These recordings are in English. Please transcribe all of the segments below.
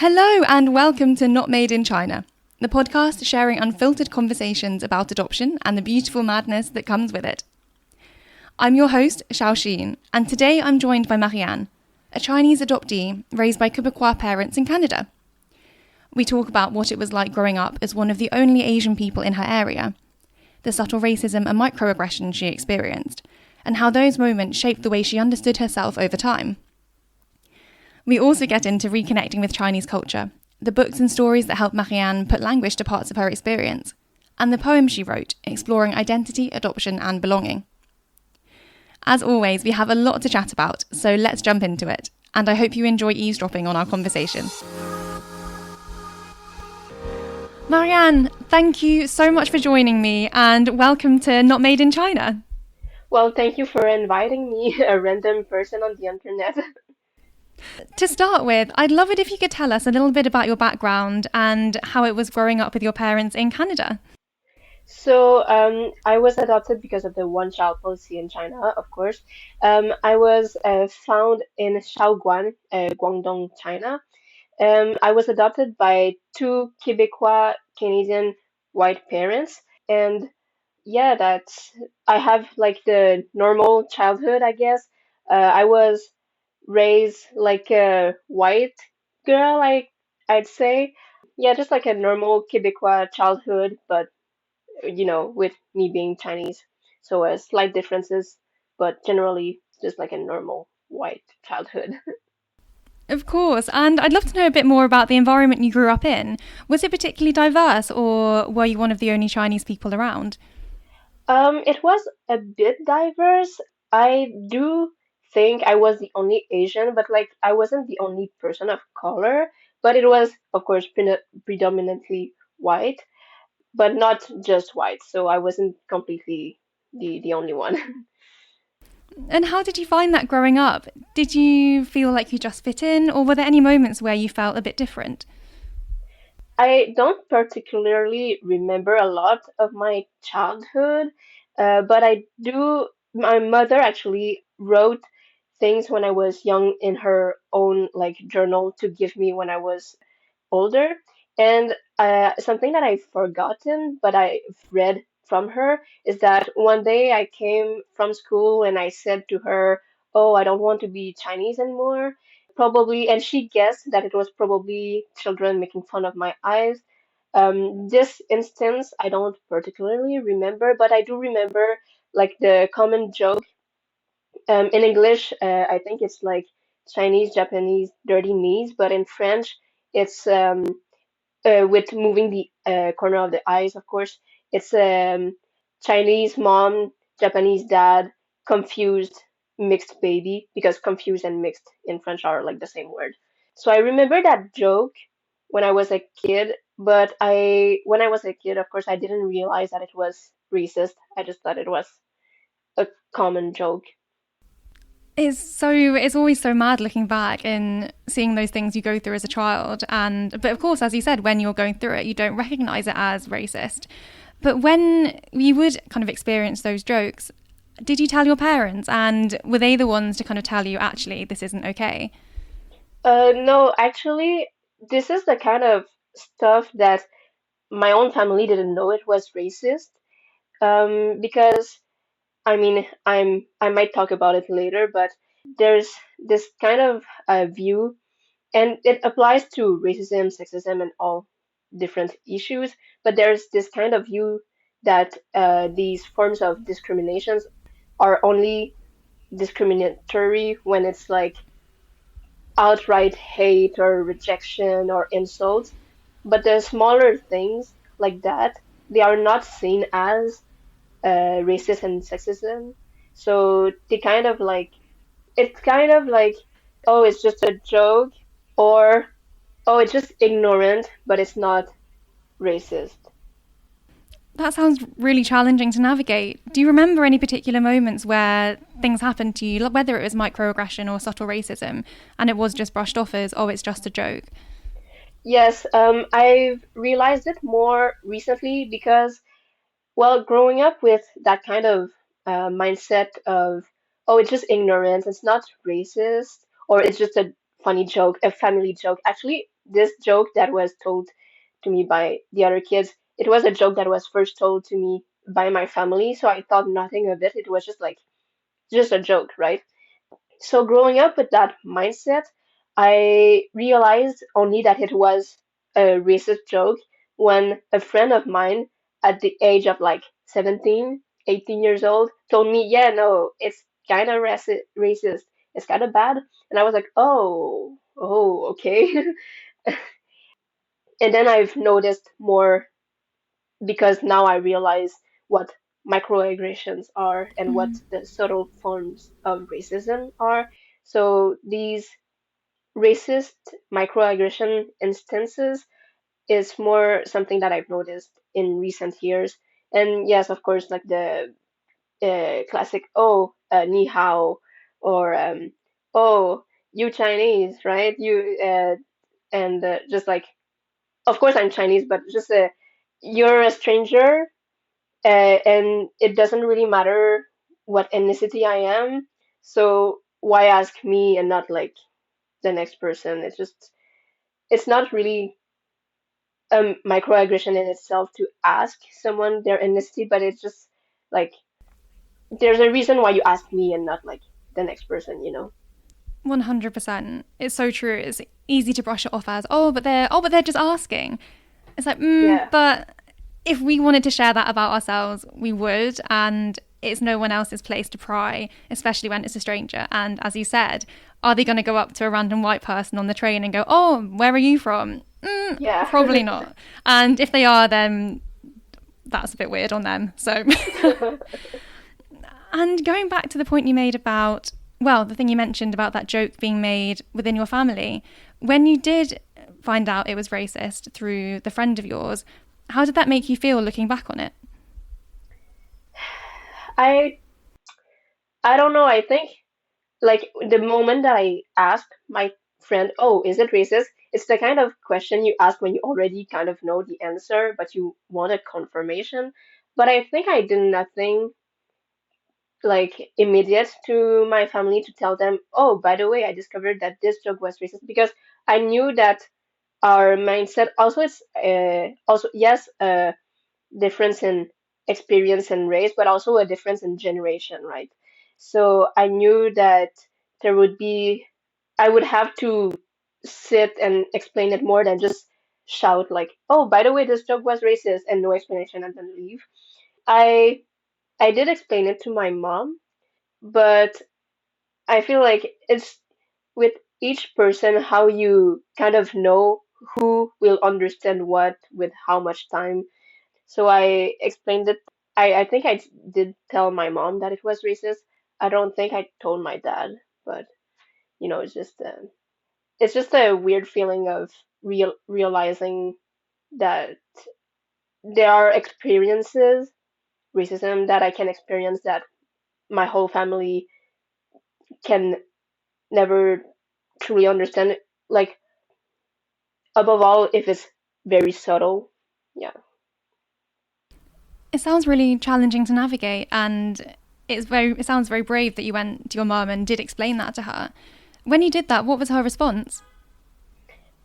Hello and welcome to Not Made in China, the podcast sharing unfiltered conversations about adoption and the beautiful madness that comes with it. I'm your host, Shaosheen, and today I'm joined by Mariane, a Chinese adoptee raised by Quebecois parents in Canada. We talk about what it was like growing up as one of the only Asian people in her area, the subtle racism and microaggressions she experienced, and how those moments shaped the way she understood herself over time. We also get into reconnecting with Chinese culture, the books and stories that helped Mariane put language to parts of her experience, and the poem she wrote exploring identity, adoption and belonging. As always, we have a lot to chat about, so let's jump into it, and I hope you enjoy eavesdropping on our conversation. Mariane, thank you so much for joining me, and welcome to Not Made in China. Well, thank you for inviting me, a random person on the internet. To start with, I'd love it if you could tell us a little bit about your background and how it was growing up with your parents in Canada. I was adopted because of the one-child policy in China, of course. I was found in Shaoguan, Guangdong, China. I was adopted by two Quebecois Canadian white parents, and yeah, I have like the normal childhood, I guess. I was raised like a white girl, I'd say. Yeah, just like a normal Quebecois childhood, but with me being Chinese, so slight differences, but generally just like a normal white childhood. Of course, and I'd love to know a bit more about the environment you grew up in. Was it particularly diverse, or were you one of the only Chinese people around? It was a bit diverse. I do think I was the only Asian, but like I wasn't the only person of color, but it was, of course, predominantly white, but not just white, so I wasn't completely the only one. And how did you find that growing up? Did you feel like you just fit in, or were there any moments where you felt a bit different? I don't particularly remember a lot of my childhood, but I do. My mother actually wrote things when I was young in her own like journal to give me when I was older. And something that I've forgotten, but I've read from her, is that one day I came from school and I said to her, "Oh, I don't want to be Chinese anymore." Probably, and she guessed that it was probably children making fun of my eyes. This instance I don't particularly remember, but I do remember like the common joke. In English, I think it's like Chinese, Japanese, dirty knees, but in French, it's with moving the corner of the eyes, of course. It's Chinese mom, Japanese dad, confused, mixed baby, because confused and mixed in French are like the same word. So I remember that joke when I was a kid, but when I was a kid, of course, I didn't realize that it was racist. I just thought it was a common joke. It's always so mad looking back and seeing those things you go through as a child. But of course, as you said, when you're going through it, you don't recognize it as racist. But when you would kind of experience those jokes, did you tell your parents, and were they the ones to kind of tell you, actually, this isn't okay? No, actually, this is the kind of stuff that my own family didn't know it was racist. Because I mean, I might talk about it later, but there's this kind of view, and it applies to racism, sexism, and all different issues. But there's this kind of view that these forms of discriminations are only discriminatory when it's like outright hate or rejection or insults. But the smaller things like that, they are not seen as racist and sexism. So they kind of like, it's kind of like, oh, it's just a joke, or oh, it's just ignorant, but it's not racist. That sounds really challenging to navigate. Do you remember any particular moments where things happened to you, whether it was microaggression or subtle racism, and it was just brushed off as, oh, it's just a joke? Yes, I've realized it more recently because, well, growing up with that kind of mindset of, oh, it's just ignorance, it's not racist, or it's just a funny joke, a family joke. Actually, this joke that was told to me by the other kids, it was a joke that was first told to me by my family, so I thought nothing of it. It was just like just a joke, right? So growing up with that mindset, I realized only that it was a racist joke when a friend of mine at the age of like 17, 18 years old told me, yeah, no, it's kind of racist. It's kind of bad. And I was like, oh, okay. And then I've noticed more because now I realize what microaggressions are and what the subtle forms of racism are. So these racist microaggression instances is more something that I've noticed in recent years. And yes, of course, like the classic, ni hao, or oh, you Chinese, right? And just like, of course, I'm Chinese, but just you're a stranger, and it doesn't really matter what ethnicity I am. So why ask me and not like the next person? It's not really a microaggression in itself to ask someone their ethnicity, but it's just like there's a reason why you ask me and not like the next person, you know? 100%. It's so true. It's easy to brush it off as, but they're just asking. It's like, Yeah. but if we wanted to share that about ourselves, we would, and it's no one else's place to pry, especially when it's a stranger. And as you said, are they going to go up to a random white person on the train and go, oh, where are you from? Yeah. Probably not. And if they are, then that's a bit weird on them. So, and going back to the point you made about, well, the thing you mentioned about that joke being made within your family, when you did find out it was racist through the friend of yours, how did that make you feel looking back on it? I I don't know. I think like the moment that I asked my friend, "Oh, is it racist?" It's the kind of question you ask when you already kind of know the answer, but you want a confirmation. But I think I did nothing like immediate to my family to tell them, "Oh, by the way, I discovered that this joke was racist," because I knew that our mindset also is also yes, difference in experience and race, but also a difference in generation, right? So I knew that there would be, I would have to sit and explain it more than just shout like, "Oh, by the way, this joke was racist," and no explanation and then leave. I I did explain it to my mom, but I feel like it's with each person how you kind of know who will understand what with how much time. So I explained it. I think I did tell my mom that it was racist. I don't think I told my dad, but it's just a weird feeling of realizing that there are experiences, racism that I can experience that my whole family can never truly understand. Like above all, if it's very subtle. Yeah. It sounds really challenging to navigate, and it sounds very brave that you went to your mum and did explain that to her. When you did that, what was her response?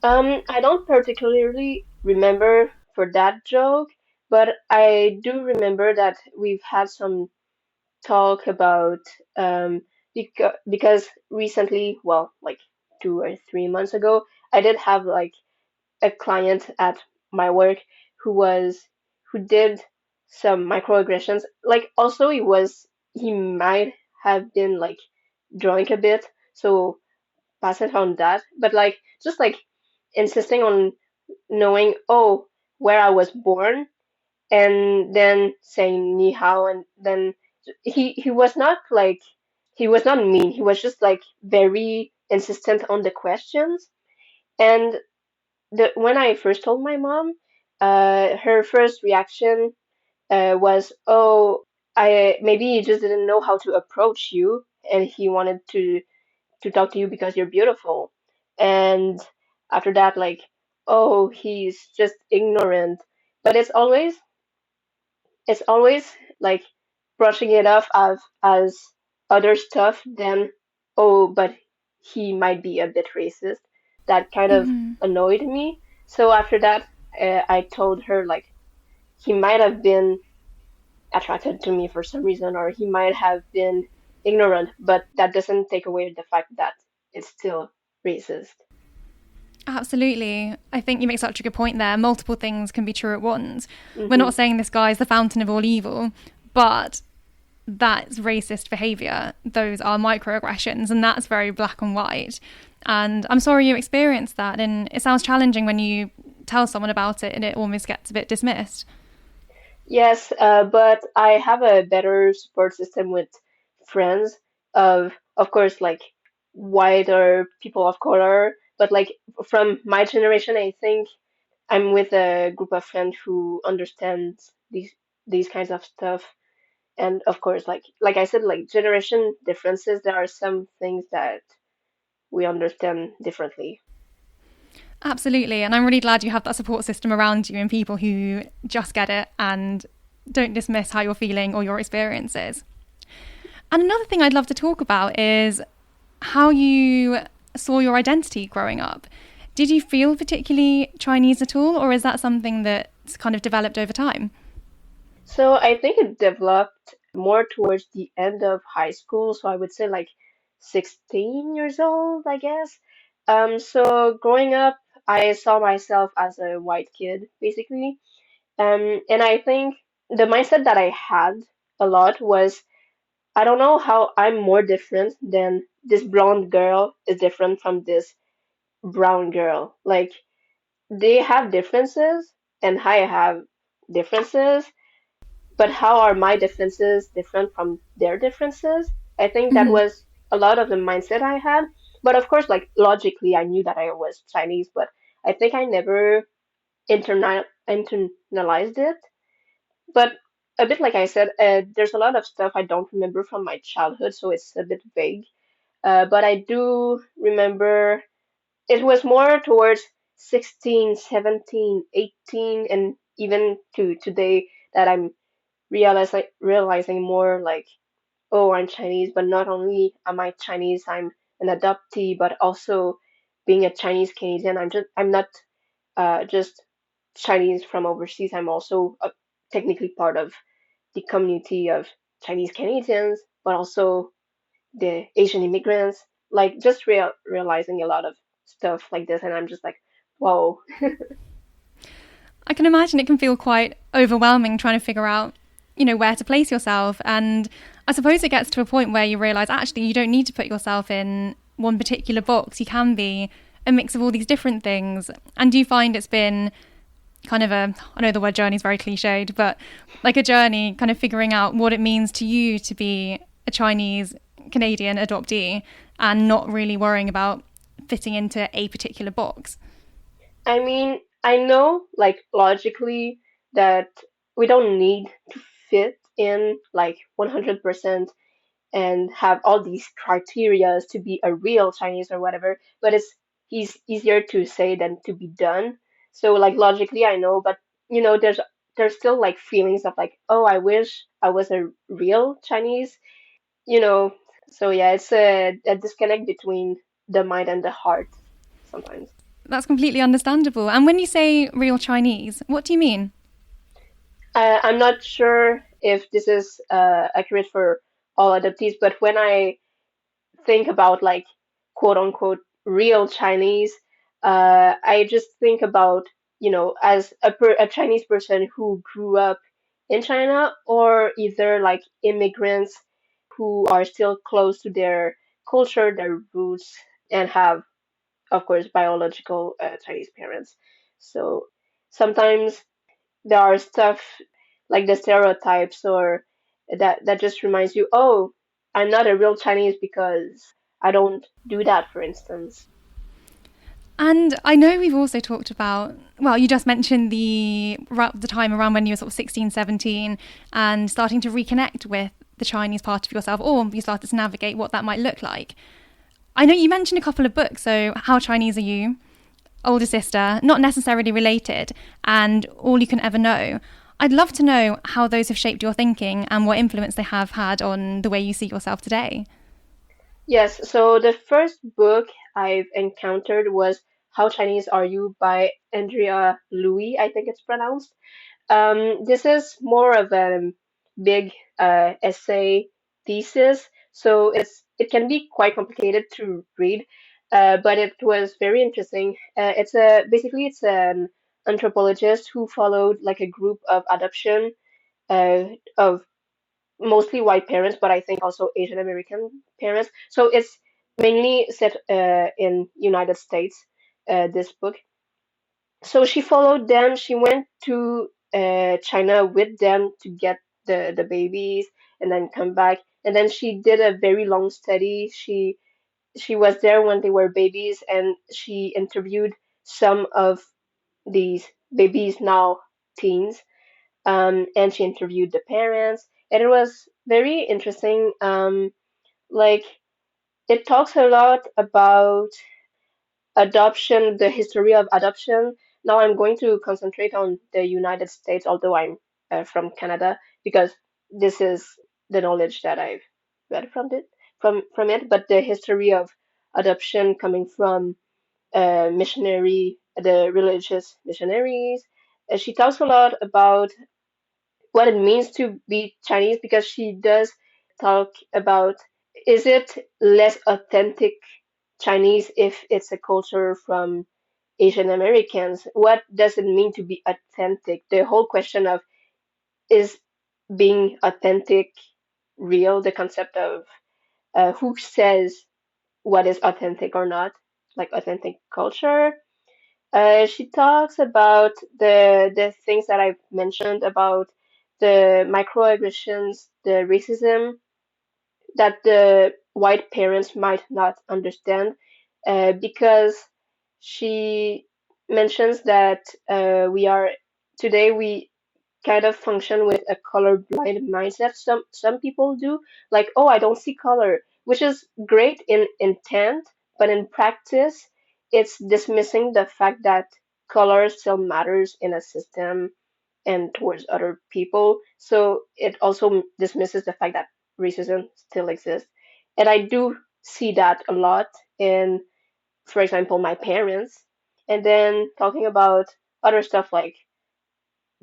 I don't particularly remember for that joke, but I do remember that we've had some talk about because recently, well, like 2 or 3 months ago, I did have like a client at my work who was who did some microaggressions. Like also he might have been like drunk a bit, so pass it on that. But like just like insisting on knowing, oh, where I was born, and then saying ni hao, and then he was not like he was not mean. He was just like very insistent on the questions. And when I first told my mom, her first reaction was, "Oh, I maybe he just didn't know how to approach you, and he wanted to talk to you because you're beautiful." And after that, like, "Oh, he's just ignorant." But it's always like brushing it off as other stuff than, "Oh, but he might be a bit racist." that kind of annoyed me. So after that, I told her like he might have been attracted to me for some reason, or he might have been ignorant, but that doesn't take away the fact that it's still racist. Absolutely. I think you make such a good point there. Multiple things can be true at once. We're Hmm. not saying this guy is the fountain of all evil, but that's racist behaviour. Those are microaggressions, and that's very black and white. And I'm sorry you experienced that. And it sounds challenging when you tell someone about it and it almost gets a bit dismissed. Yes, but I have a better support system with friends of course, like white or people of color, but like from my generation, I think I'm with a group of friends who understands these kinds of stuff. And of course, like I said, like generation differences, there are some things that we understand differently. Absolutely. And I'm really glad you have that support system around you and people who just get it and don't dismiss how you're feeling or your experiences. And another thing I'd love to talk about is how you saw your identity growing up. Did you feel particularly Chinese at all, or is that something that's kind of developed over time? So I think it developed more towards the end of high school. So I would say like 16 years old, I guess. So growing up, I saw myself as a white kid, basically. And I think the mindset that I had a lot was I don't know how I'm more different than this blonde girl is different from this brown girl. Like they have differences and I have differences, but how are my differences different from their differences? I think that Mhm. was a lot of the mindset I had. But of course, like logically, I knew that I was Chinese, but I think I never internalized it. But a bit like I said, there's a lot of stuff I don't remember from my childhood, so it's a bit vague. But I do remember it was more towards 16, 17, 18, and even to today that I'm realizing more like, oh, I'm Chinese, but not only am I Chinese, I'm an adoptee, but also being a Chinese Canadian, I'm not just Chinese from overseas. I'm also technically part of the community of Chinese Canadians, but also the Asian immigrants. Like just realizing a lot of stuff like this, and I'm just like, whoa. I can imagine it can feel quite overwhelming trying to figure out, where to place yourself. And I suppose it gets to a point where you realise actually you don't need to put yourself in one particular box. You can be a mix of all these different things. And do you find it's been kind of I know the word journey is very cliched, but like a journey kind of figuring out what it means to you to be a Chinese Canadian adoptee and not really worrying about fitting into a particular box? I mean, I know like logically that we don't need to fit in like 100% and have all these criterias to be a real Chinese or whatever, but it's easier to say than to be done. So like logically I know, but there's still like feelings of like, oh, I wish I was a real Chinese, you know. So yeah, it's a disconnect between the mind and the heart sometimes. That's completely understandable. And when you say real Chinese, what do you mean? I'm not sure if this is accurate for all adoptees, but when I think about like quote unquote real Chinese, I just think about, as a Chinese person who grew up in China or either like immigrants who are still close to their culture, their roots, and have, of course, biological Chinese parents. So sometimes there are stuff like the stereotypes or that just reminds you, oh, I'm not a real Chinese because I don't do that, for instance. And I know we've also talked about, well, you just mentioned the time around when you were sort of 16, 17, and starting to reconnect with the Chinese part of yourself, or you started to navigate what that might look like. I know you mentioned a couple of books, so How Chinese Are You? Older Sister, not necessarily related, and All You Can Ever Know. I'd love to know how those have shaped your thinking and what influence they have had on the way you see yourself today. Yes, so the first book I've encountered was How Chinese Are You by Andrea Louis, I think it's pronounced. This is more of a big essay thesis, so it can be quite complicated to read, but it was very interesting. It's a basically it's an anthropologist who followed like a group of adoption of mostly white parents, but I think also Asian American parents. So it's mainly set in United States. This book, so she followed them. She went to China with them to get the babies and then come back. And then she did a very long study. She was there when they were babies, and she interviewed some of these babies, now teens. And she interviewed the parents, and it was very interesting. Like it talks a lot about adoption, the history of adoption. Now I'm going to concentrate on the United States, although I'm from Canada, because this is the knowledge that I've read from it. But the history of adoption coming from the religious missionaries. She talks a lot about what it means to be Chinese, because she does talk about, is it less authentic Chinese if it's a culture from Asian Americans? What does it mean to be authentic? The whole question of, is being authentic real? The concept of who says what is authentic or not, like authentic culture. She talks about the things that I've mentioned about the microaggressions, the racism that the white parents might not understand, because she mentions that we are today we kind of function with a colorblind mindset. Some people do, like, oh, I don't see color, which is great in intent, but in practice, it's dismissing the fact that color still matters in a system and towards other people. So it also dismisses the fact that racism still exists. And I do see that a lot in, for example, my parents. And then talking about other stuff like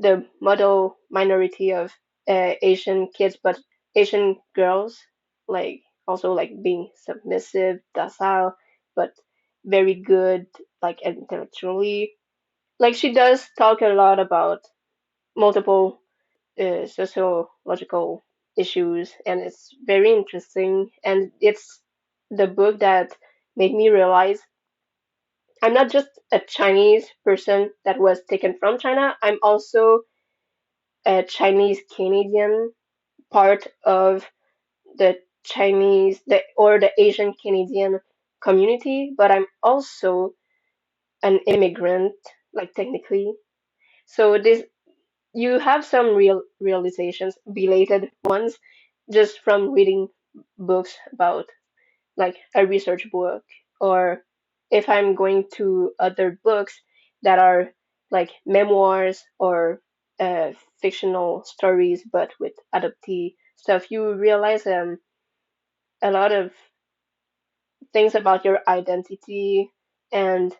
the model minority of Asian kids, but Asian girls, like also like being submissive, docile, but very good, like intellectually. Like she does talk a lot about multiple sociological issues, and it's very interesting. And it's the book that made me realize I'm not just a Chinese person that was taken from China. I'm also a Chinese Canadian, part of the the Asian Canadian community, but I'm also an immigrant, like technically. So this you have some realizations, belated ones, just from reading books about, like a research book, or if I'm going to other books that are like memoirs or fictional stories, but with adoptee stuff, you realize a lot of things about your identity and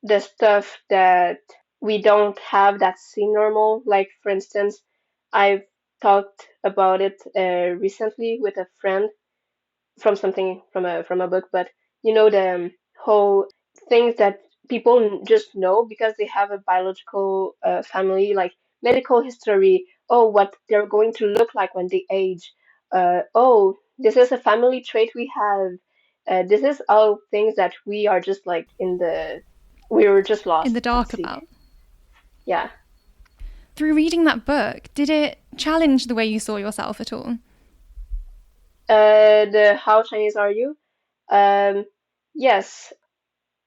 the stuff that we don't have that seem normal. Like, for instance, I've talked about it recently with a friend from something from a book, but the whole things that people just know because they have a biological family, like medical history. Oh, what they're going to look like when they age. Oh, this is a family trait we have. This is all things that we are just like we were just In lost the at dark sea. about. Yeah. Through reading that book, did it challenge the way you saw yourself at all? The How Chinese Are You? Um, yes,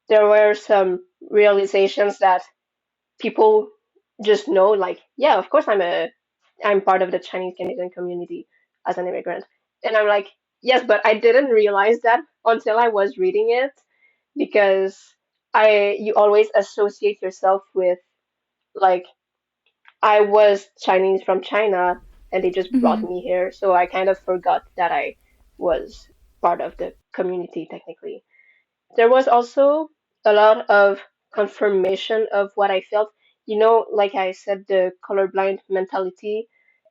there were some realizations that people just know, like, yeah, of course I'm part of the Chinese Canadian community as an immigrant. And I'm like, yes, but I didn't realize that until I was reading it, because I you always associate yourself with, like, I was Chinese from China and they just brought Hmm. me here, so I kind of forgot that I was part of the community technically. There was also a lot of confirmation of what I felt. Like I said, the colorblind mentality,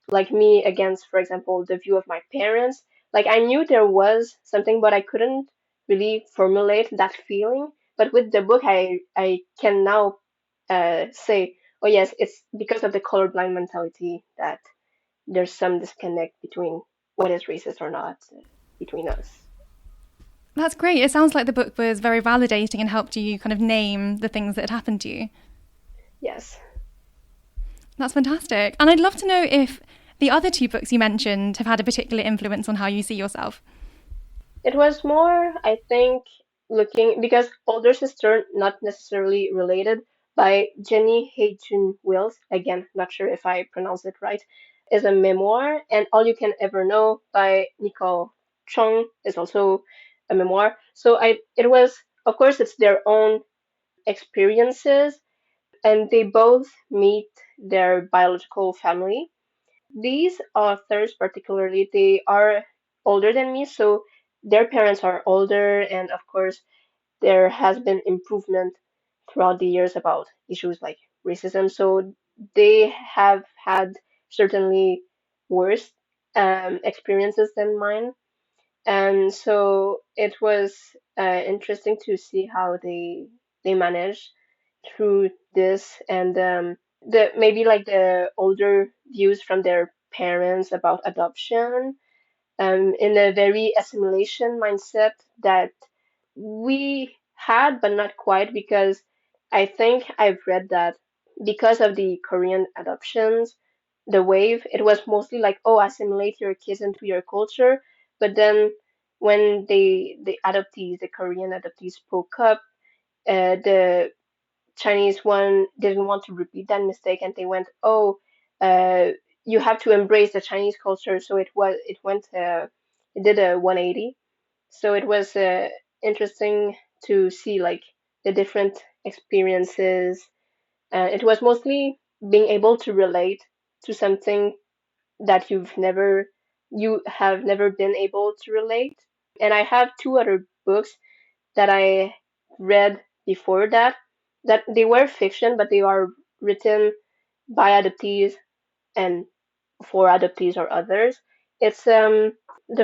like me against, for example, the view of my parents. Like I knew there was something, but I couldn't really formulate that feeling. But with the book, I can now say, oh yes, it's because of the colorblind mentality that there's some disconnect between what is racist or not between us. That's great. It sounds like the book was very validating and helped you kind of name the things that had happened to you. Yes. That's fantastic. And I'd love to know if the other two books you mentioned have had a particular influence on how you see yourself. It was more, I think, looking because older sister, not necessarily related, by Jenny Haejun Wills. Again, not sure if I pronounce it right. Is a memoir, and All You Can Ever Know by Nicole Chung is also a memoir. So it was, of course, it's their own experiences, and they both meet their biological family. These authors, particularly, they are older than me, so their parents are older, and of course, there has been improvement throughout the years about issues like racism. So they have had certainly worse experiences than mine, and so it was interesting to see how they managed through this, and the maybe like the older views from their parents about adoption, in a very assimilation mindset that we had, but not quite, because I think I've read that because of the Korean adoptions, the wave, it was mostly like, oh, assimilate your kids into your culture. But then when the adoptees, the Korean adoptees spoke up, the Chinese one didn't want to repeat that mistake, and they went, "Oh, you have to embrace the Chinese culture." So it did a 180. So it was interesting to see like the different experiences. It was mostly being able to relate to something that you have never been able to relate. And I have two other books that I read before that they were fiction, but they are written by adoptees and for adoptees or others. It's the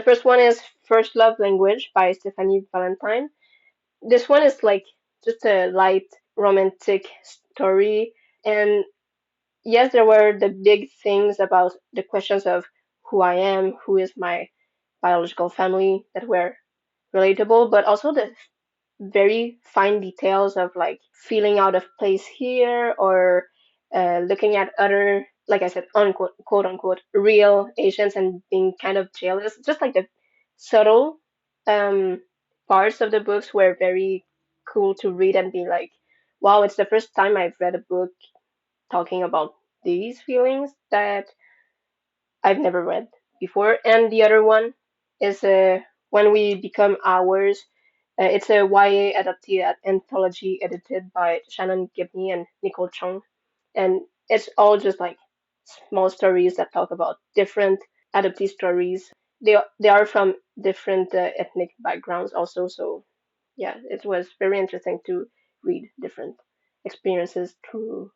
first one is First Love Language by Stephanie Valentine. This one is like just a light romantic story, and yes, there were the big things about the questions of who I am, who is my biological family that were relatable, but also the very fine details of like feeling out of place here, or looking at other, like I said, unquote, quote unquote, real Asians and being kind of jealous. Just like the subtle um, parts of the books were very cool to read and be like, wow, it's the first time I've read a book talking about these feelings that I've never read before. And the other one is When We Become Ours. It's a YA adapted anthology edited by Shannon Gibney and Nicole Chung. And it's all just like small stories that talk about different adoptee stories. They are from different ethnic backgrounds also. So yeah, it was very interesting to read different experiences through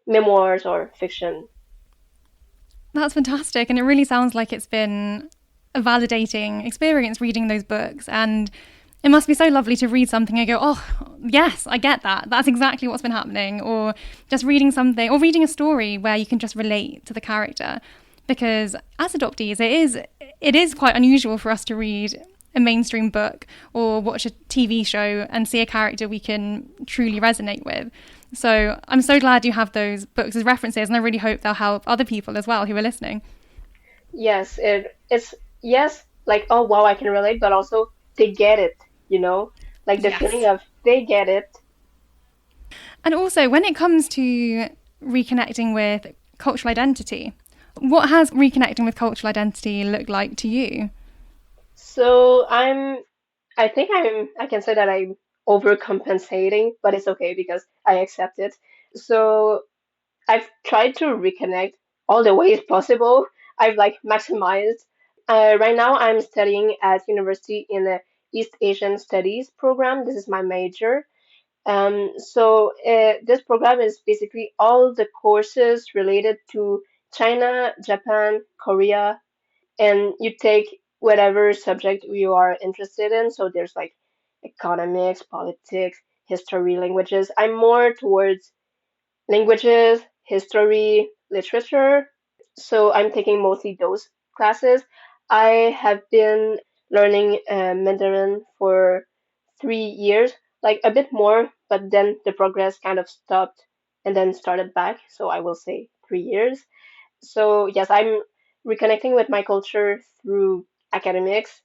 memoirs or fiction. That's fantastic. And it really sounds like it's been a validating experience reading those books. And it must be so lovely to read something and go, oh, yes, I get that. That's exactly what's been happening. Or just reading something or reading a story where you can just relate to the character. Because as adoptees, it is quite unusual for us to read a mainstream book or watch a TV show and see a character we can truly resonate with. So I'm so glad you have those books as references, and I really hope they'll help other people as well who are listening. Yes, it's yes, like oh wow, I can relate, but also they get it, you know? Like the feeling Yes. of they get it. And also, when it comes to reconnecting with cultural identity, what has reconnecting with cultural identity looked like to you? So I think I can say that I'm overcompensating, but it's okay because I accept it. So I've tried to reconnect all the ways possible. I've like maximized. Right now I'm studying at university in the East Asian Studies program. This is my major. This program is basically all the courses related to China, Japan, Korea, and you take whatever subject you are interested in. So there's like economics, politics, history, languages. I'm more towards languages, history, literature. So I'm taking mostly those classes. I have been learning Mandarin for 3 years, like a bit more, but then the progress kind of stopped and then started back. So I will say 3 years. So yes, I'm reconnecting with my culture through academics,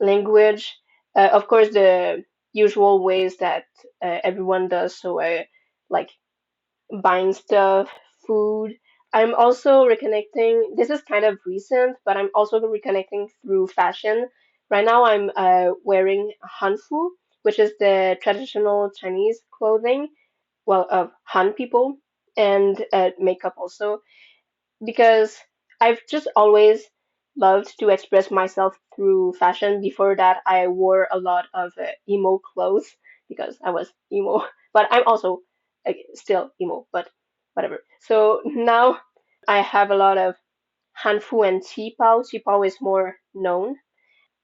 language, of course, the usual ways that everyone does. So like buying stuff, food. I'm also reconnecting. This is kind of recent, but I'm also reconnecting through fashion. Right now, I'm wearing hanfu, which is the traditional Chinese clothing, well, of Han people, and makeup also because I've just always loved to express myself through fashion. Before that, I wore a lot of emo clothes because I was emo, but I'm also like, still emo, but whatever. So now I have a lot of Hanfu and Qipao. Qipao is more known.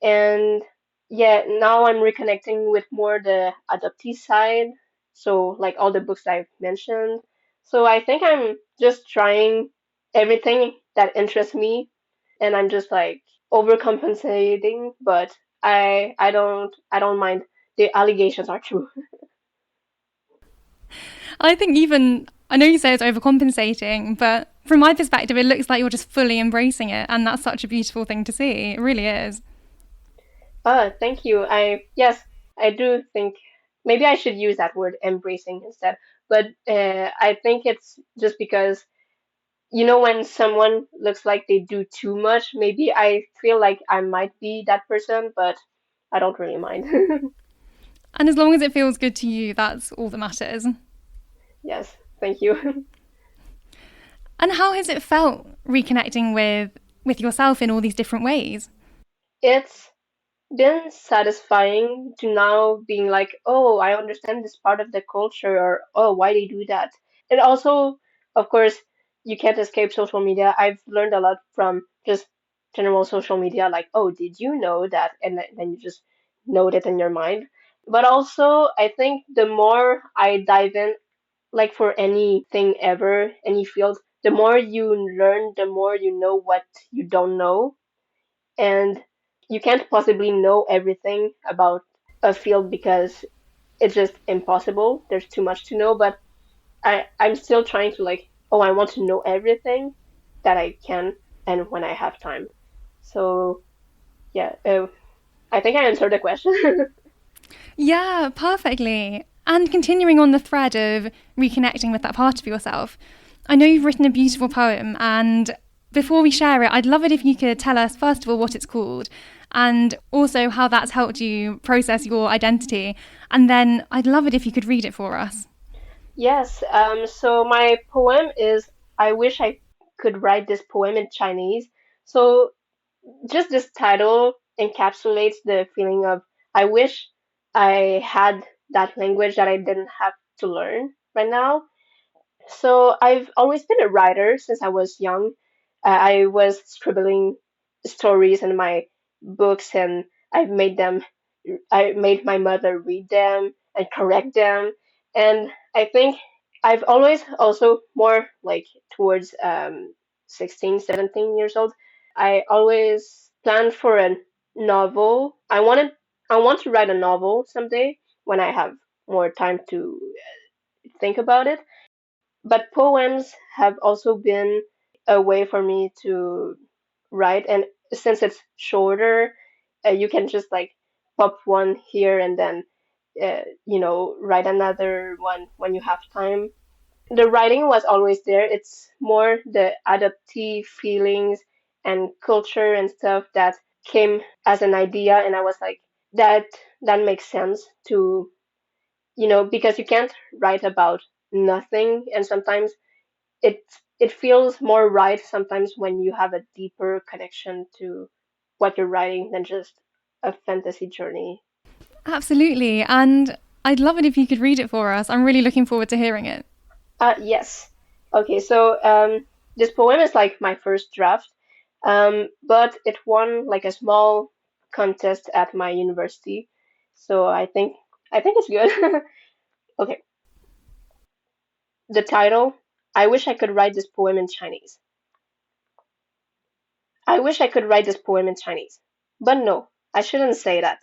And yeah, now I'm reconnecting with more the adoptee side. So like all the books I've mentioned. So I think I'm just trying everything that interests me and I'm just like overcompensating, but I don't mind. The allegations are true. I think even, I know you say it's overcompensating, but from my perspective, it looks like you're just fully embracing it. And that's such a beautiful thing to see. It really is. Thank you. I do think maybe I should use that word embracing instead. But I think it's just because when someone looks like they do too much, maybe I feel like I might be that person, but I don't really mind. And as long as it feels good to you, that's all that matters. Yes, thank you. And how has it felt reconnecting with yourself in all these different ways? It's been satisfying to now being like, oh, I understand this part of the culture, or oh, why they do that. And also, of course, you can't escape social media. I've learned a lot from just general social media, like, oh, did you know that? And then you just note it in your mind. But also, I think the more I dive in, like for anything ever, any field, the more you learn, the more you know what you don't know. And you can't possibly know everything about a field because it's just impossible. There's too much to know, but I'm still trying to like, oh, I want to know everything that I can and when I have time. So yeah, I think I answered the question. Yeah, perfectly. And continuing on the thread of reconnecting with that part of yourself, I know you've written a beautiful poem, and before we share it, I'd love it if you could tell us, first of all, what it's called, and also how that's helped you process your identity. And then I'd love it if you could read it for us. Yes, so my poem is I wish I could write this poem in Chinese. So just this title encapsulates the feeling of I wish I had that language that I didn't have to learn right now. So I've always been a writer since I was young. I was scribbling stories in my books and I've made them I made my mother read them and correct them. And I think I've always also more like towards 16, 17 years old. I always planned for a novel. I want to write a novel someday when I have more time to think about it. But poems have also been a way for me to write, and since it's shorter, you can just like pop one here and then, write another one when you have time. The writing was always there. It's more the adoptee feelings and culture and stuff that came as an idea, and I was like, that that makes sense to, because you can't write about nothing, and sometimes it it feels more right sometimes when you have a deeper connection to what you're writing than just a fantasy journey. Absolutely. And I'd love it if you could read it for us. I'm really looking forward to hearing it. Yes. Okay, so this poem is like my first draft, but it won like a small contest at my university, so I think it's good. Okay, the title, I wish I could write this poem in Chinese. I wish I could write this poem in Chinese. But no, I shouldn't say that.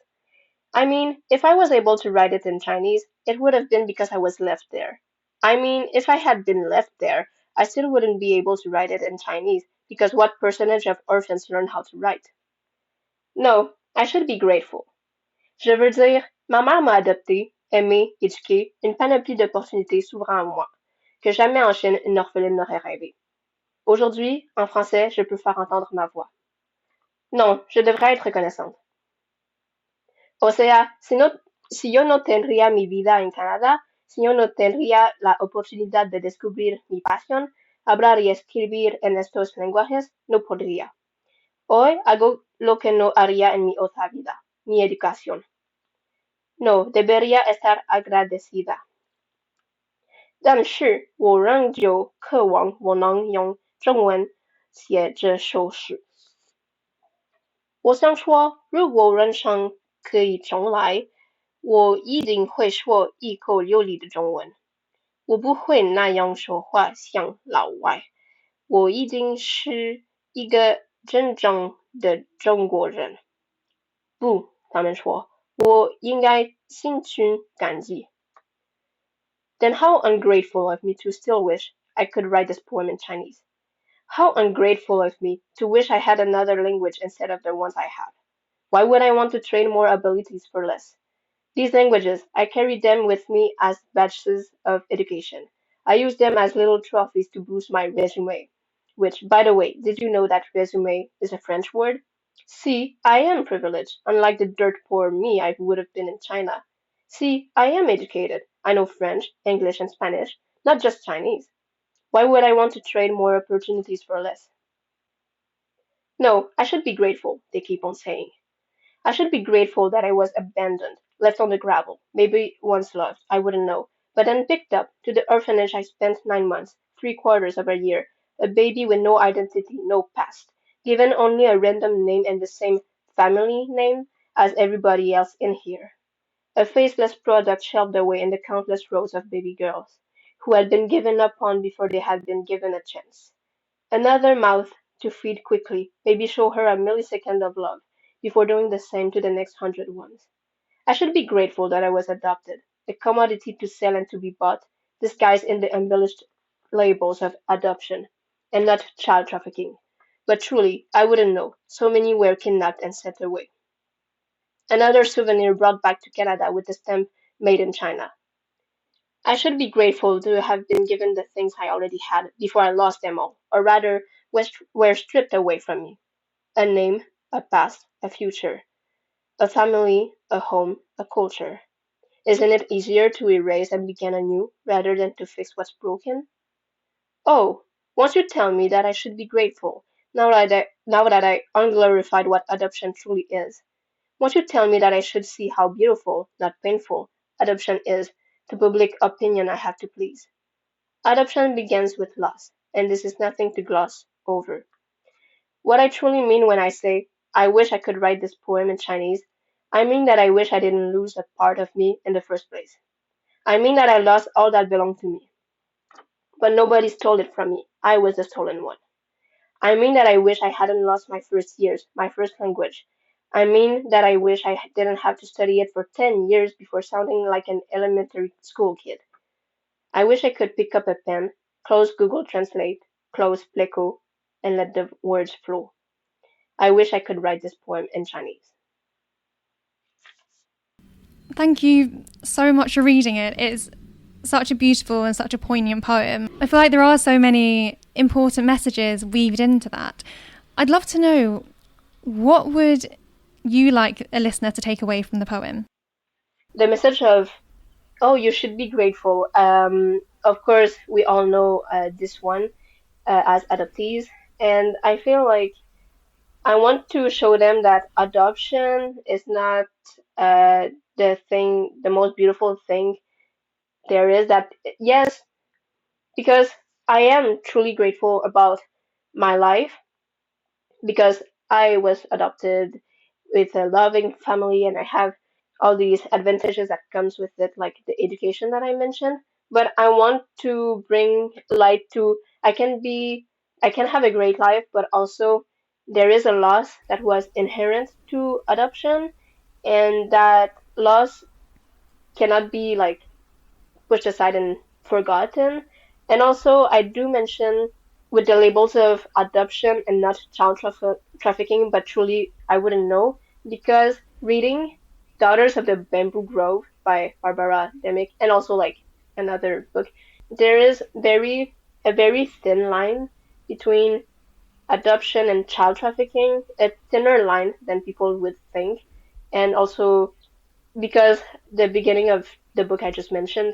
I mean, if I was able to write it in Chinese, it would have been because I was left there. I mean, if I had been left there, I still wouldn't be able to write it in Chinese because what percentage of orphans learn how to write? No, I should be grateful. Je veux dire, ma mère m'a adopté, aimé, éduqué, une panoplie d'opportunités s'ouvrant à moi, que jamais en Chine une orpheline n'aurait rêvé. Aujourd'hui, en français, je peux faire entendre ma voix. Non, je devrais être reconnaissante. O sea, si yo no tendría mi vida en Canadá, si yo no tendría la oportunidad de descubrir mi pasión, hablar y escribir en estos lenguajes, no podría. Hoy hago lo que no haría en mi otra vida, mi educación. No, debería estar agradecida. 但是我仍旧渴望我能用中文写这首诗。我想说，如果人生可以重来，我一定会说一口流利的中文。我不会那样说话，像老外。我一定是一个真正的中国人。不，他们说，我应该心存感激。Then how ungrateful of me to still wish I could write this poem in Chinese. How ungrateful of me to wish I had another language instead of the ones I have. Why would I want to train more abilities for less? These languages, I carry them with me as badges of education. I use them as little trophies to boost my resume. Which, by the way, did you know that resume is a French word? See, I am privileged, unlike the dirt poor me I would have been in China. See, I am educated. I know French, English, and Spanish, not just Chinese. Why would I want to trade more opportunities for less? No, I should be grateful, they keep on saying. I should be grateful that I was abandoned, left on the gravel, maybe once loved, I wouldn't know, but then picked up to the orphanage I spent 9 months, 3/4 of a year, a baby with no identity, no past, given only a random name and the same family name as everybody else in here. A faceless product shelved away in the countless rows of baby girls, who had been given up on before they had been given a chance. Another mouth to feed quickly, maybe show her a millisecond of love, before doing the same to the next 100 ones. I should be grateful that I was adopted, a commodity to sell and to be bought, disguised in the embellished labels of adoption, and not child trafficking. But truly, I wouldn't know. So many were kidnapped and sent away. Another souvenir brought back to Canada with the stamp made in China. I should be grateful to have been given the things I already had before I lost them all, or rather, were stripped away from me. A name, a past, a future, a family, a home, a culture. Isn't it easier to erase and begin anew rather than to fix what's broken? Oh, won't you tell me that I should be grateful now that I unglorified what adoption truly is? Won't you tell me that I should see how beautiful, not painful, adoption is, to public opinion I have to please? Adoption begins with loss, and this is nothing to gloss over. What I truly mean when I say, I wish I could write this poem in Chinese, I mean that I wish I didn't lose a part of me in the first place. I mean that I lost all that belonged to me. But nobody stole it from me. I was the stolen one. I mean that I wish I hadn't lost my first years, my first language. I mean that I wish I didn't have to study it for 10 years before sounding like an elementary school kid. I wish I could pick up a pen, close Google Translate, close Pleco, and let the words flow. I wish I could write this poem in Chinese. Thank you so much for reading it. It's such a beautiful and such a poignant poem. I feel like there are so many important messages weaved into that. I'd love to know, what would you like a listener to take away from the poem? The message of, oh, you should be grateful. Of course, we all know this one as adoptees, and I feel like I want to show them that adoption is not uh, the most beautiful thing there is, that yes, because I am truly grateful about my life, because I was adopted with a loving family, and I have all these advantages that comes with it, like the education that I mentioned. But I want to bring light to, I can have a great life, but also there is a loss that was inherent to adoption, and that loss cannot be like pushed aside and forgotten. And also, I do mention with the labels of adoption and not trafficking, but truly, I wouldn't know, because reading Daughters of the Bamboo Grove by Barbara Demick, and also like another book, there is a very thin line between adoption and child trafficking, a thinner line than people would think. And also because the beginning of the book I just mentioned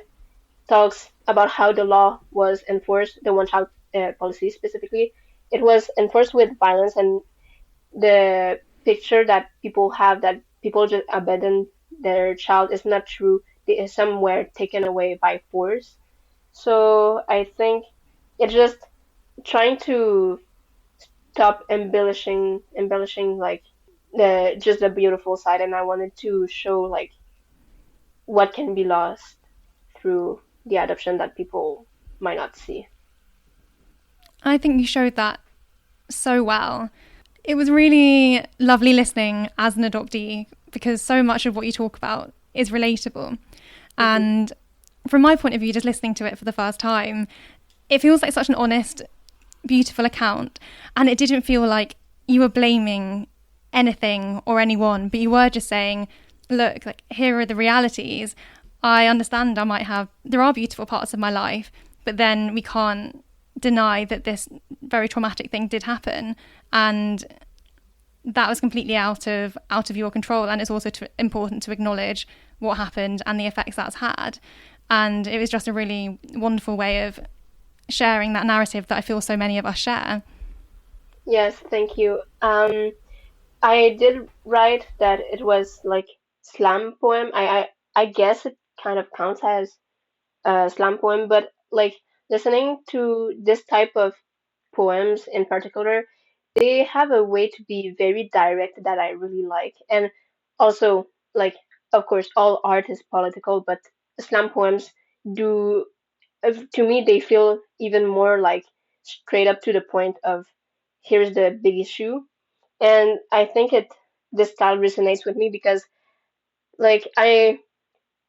talks about how the law was enforced, the one child policy specifically. It was enforced with violence, and the picture that people have that people just abandon their child is not true. Some were taken away by force. So I think it's just trying to stop embellishing like the beautiful side, and I wanted to show like what can be lost through the adoption that people might not see. I think you showed that so well. It was really lovely listening as an adoptee because so much of what you talk about is relatable. Mm-hmm. And from my point of view, just listening to it for the first time, it feels like such an honest, beautiful account. And it didn't feel like you were blaming anything or anyone, but you were just saying, look, like, here are the realities. I understand there are beautiful parts of my life, but then we can't deny that this very traumatic thing did happen, and that was completely out of your control. And it's also important to acknowledge what happened and the effects that's had. And it was just a really wonderful way of sharing that narrative that I feel so many of us share. Yes, thank you. I did write that it was like slam poem. I guess it kind of counts as a slam poem, but like listening to this type of poems in particular, they have a way to be very direct that I really like. And also, like, of course, all art is political, but slam poems do, to me, they feel even more like straight up to the point of here's the big issue. And I think this style resonates with me because, like,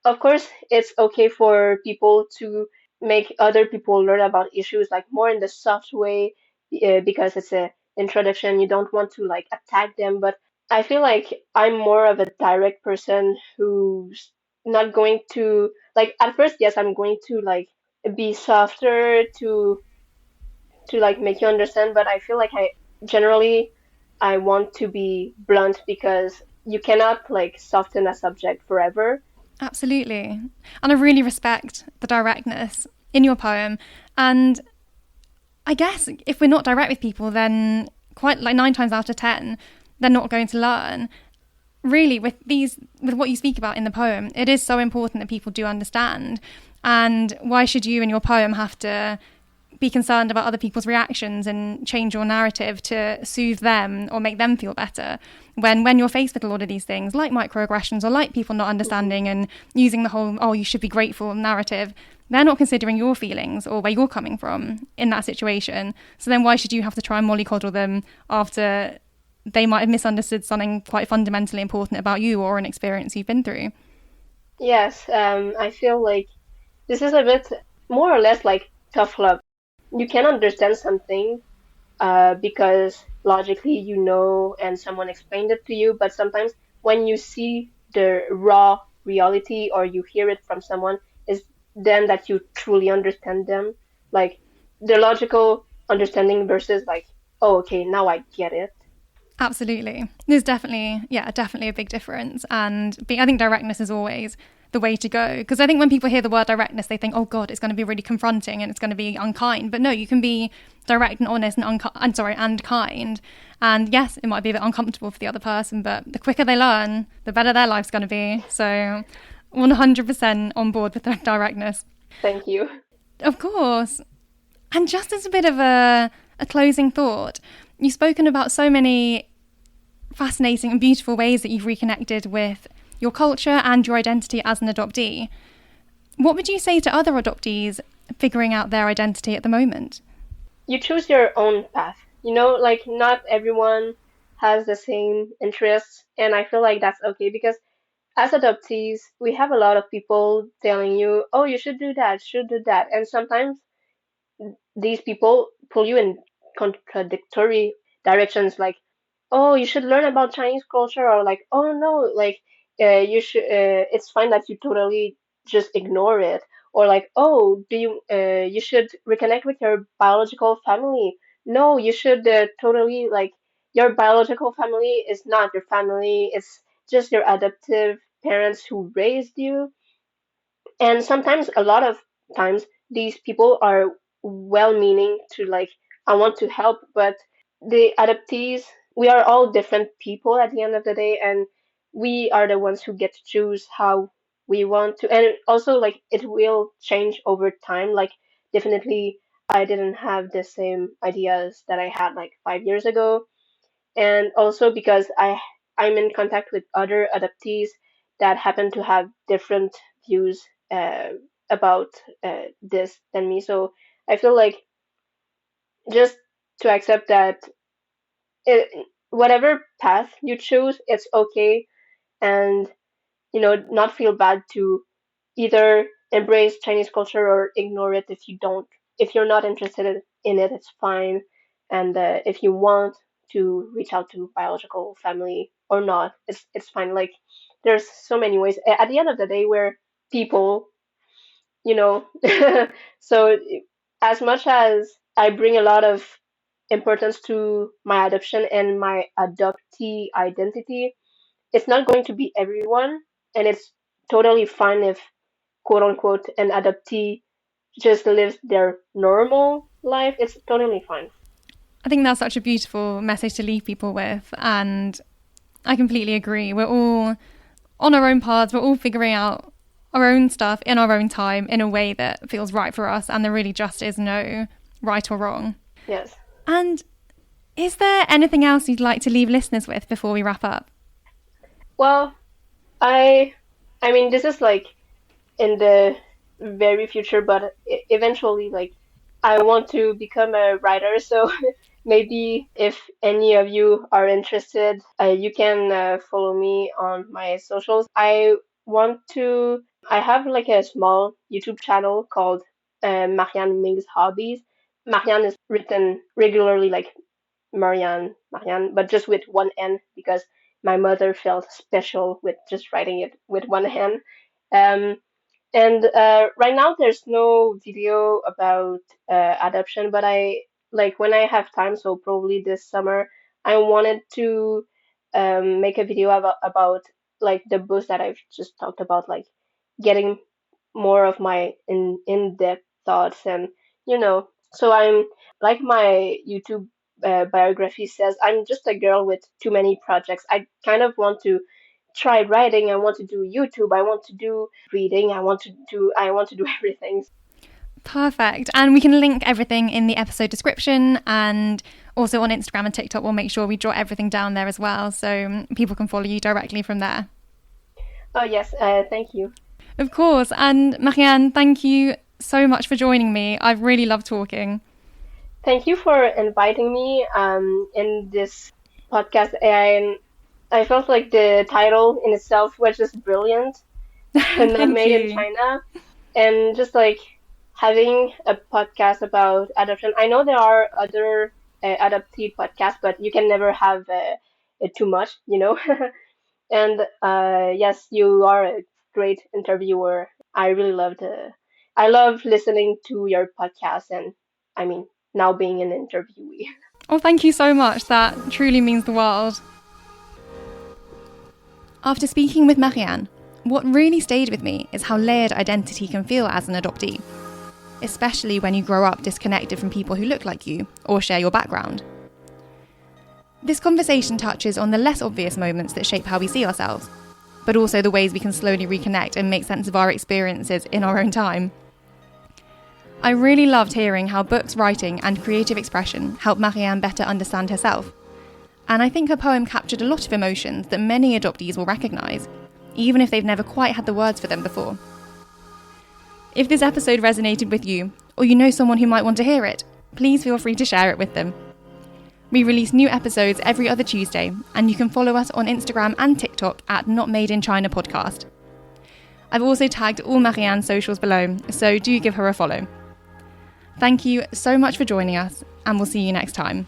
of course, it's okay for people to make other people learn about issues like more in the soft way, because it's a introduction. You don't want to like attack them, but I feel like I'm more of a direct person who's not going to like at first, yes, I'm going to like be softer to like make you understand, but I feel like I want to be blunt because you cannot like soften a subject forever. Absolutely. And I really respect the directness in your poem. And I guess if we're not direct with people, then quite like 9 times out of 10, they're not going to learn. Really, with what you speak about in the poem, it is so important that people do understand. And why should you in your poem have to be concerned about other people's reactions and change your narrative to soothe them or make them feel better when you're faced with a lot of these things like microaggressions or like people not understanding and using the whole you should be grateful narrative? They're not considering your feelings or where you're coming from in that situation. So then why should you have to try and mollycoddle them after they might have misunderstood something quite fundamentally important about you or an experience you've been through? Yes, I feel like this is a bit more or less like tough love. You can understand something because logically you know and someone explained it to you, but sometimes when you see the raw reality or you hear it from someone, is then that you truly understand them. Like the logical understanding versus like, oh, okay, now I get it. Absolutely. There's definitely a big difference. And I think directness is always the way to go. Because I think when people hear the word directness, they think, oh God, it's going to be really confronting and it's going to be unkind. But no, you can be direct and honest and kind. And yes, it might be a bit uncomfortable for the other person, but the quicker they learn, the better their life's going to be. So 100% on board with the directness. Thank you. Of course. And just as a bit of a closing thought, you've spoken about so many fascinating and beautiful ways that you've reconnected with your culture and your identity as an adoptee. What would you say to other adoptees figuring out their identity at the moment? You choose your own path. You know, like not everyone has the same interests, and I feel like that's okay because as adoptees, we have a lot of people telling you, "Oh, you should do that," and sometimes these people pull you in contradictory directions, like, oh, you should learn about Chinese culture, or like, oh no, like, you should, it's fine that you totally just ignore it, or like, oh, you should reconnect with your biological family. No, you should totally, like, your biological family is not your family, it's just your adoptive parents who raised you. And sometimes, a lot of times, these people are well-meaning to, like, I want to help, but the adoptees, we are all different people at the end of the day, and we are the ones who get to choose how we want to. And also, like, it will change over time. Like, definitely, I didn't have the same ideas that I had like 5 years ago, and also because I'm in contact with other adoptees that happen to have different views uh, about this than me. So I feel like just to accept that whatever path you choose, it's okay, and not feel bad to either embrace Chinese culture or ignore it if you don't. If you're not interested in it, it's fine. And if you want to reach out to biological family or not, it's fine. Like, there's so many ways. At the end of the day, we're people, you know. So as much as I bring a lot of importance to my adoption and my adoptee identity, it's not going to be everyone, and it's totally fine if, quote unquote, an adoptee just lives their normal life. It's totally fine. I think that's such a beautiful message to leave people with, and I completely agree. We're all on our own paths, we're all figuring out our own stuff in our own time in a way that feels right for us, and there really just is no right or wrong. Yes. And is there anything else you'd like to leave listeners with before we wrap up? Well, I mean, this is like in the very future, but eventually, like, I want to become a writer. So maybe if any of you are interested, you can follow me on my socials. I have like a small YouTube channel called Mariane Ming's Hobbies. Mariane is written regularly like Mariane, but just with one N because my mother felt special with just writing it with one hand. Um, and right now there's no video about adoption, but I like when I have time, so probably this summer, I wanted to make a video about like the books that I've just talked about, like getting more of my in-depth thoughts, and so I'm like my YouTube biography says, I'm just a girl with too many projects. I kind of want to try writing, I want to do YouTube, I want to do reading, I want to do everything. Perfect. And we can link everything in the episode description, and also on Instagram and TikTok we'll make sure we jot everything down there as well, so people can follow you directly from there. Oh yes, thank you. Of course. And Mariane, thank you so much for joining me. I've really loved talking. Thank you for inviting me in this podcast, and I felt like the title in itself was just brilliant. And not made in China, and just like having a podcast about adoption. I know there are other adoptee podcasts, but you can never have it too much. And yes, you are a great interviewer. I love listening to your podcast, and I mean, now being an interviewee. Oh, thank you so much. That truly means the world. After speaking with Mariane, what really stayed with me is how layered identity can feel as an adoptee. especially when you grow up disconnected from people who look like you or share your background. This conversation touches on the less obvious moments that shape how we see ourselves, but also the ways we can slowly reconnect and make sense of our experiences in our own time. I really loved hearing how books, writing and creative expression help Mariane better understand herself. And I think her poem captured a lot of emotions that many adoptees will recognise, even if they've never quite had the words for them before. If this episode resonated with you, or you know someone who might want to hear it, please feel free to share it with them. We release new episodes every other Tuesday, and you can follow us on Instagram and TikTok at Not Made in China Podcast. I've also tagged all Marianne's socials below, so do give her a follow. Thank you so much for joining us, and we'll see you next time.